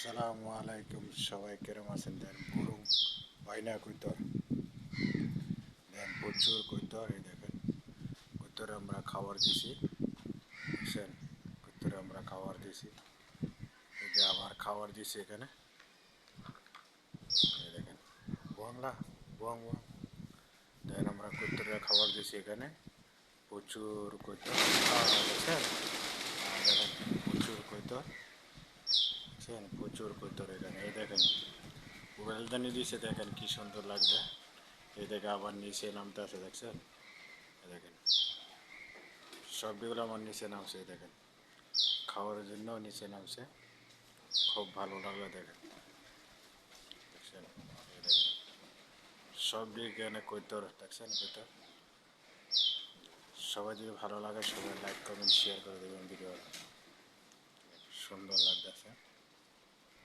আসসালামু আলাইকুম, সবাই কেরম আছেন? দেন গরু বাইনা কইতর, দেন প্রচুর কইতর। এই দেখেন কইতরে আমরা খাবার দিছি, বুঝছেন? কইতরে আমরা খাবার দিছি, এই যে আবার খাবার দিছি এখানে। এই দেখেন বুয়াংলা, বুয়াং বুয়াং। দেন আমরা কইতরে খাবার দিছি এখানে, প্রচুর কইতর। দেখছেন? দেখেন প্রচুর কইতর, দেখছেন? প্রচুর কইতর এখানে। এই দেখেন ওয়েলদানি দিছে, দেখেন কি সুন্দর লাগছে। এই দেখে আবার নিচে নামতে আছে, দেখছেন? এই দেখেন সবগুলো আমার নিচে নামছে, দেখেন খাওয়ার জন্য নিচে নামছে। খুব ভালো লাগলো, দেখেন দেখছেন? এই দেখেন সব এখানে কৈতর, দেখছেন কৈতর। সবাই যদি ভালো লাগে সবাই লাইক কমেন্ট শেয়ার করে দেবেন ভিডিও, সুন্দর লাগতেছে।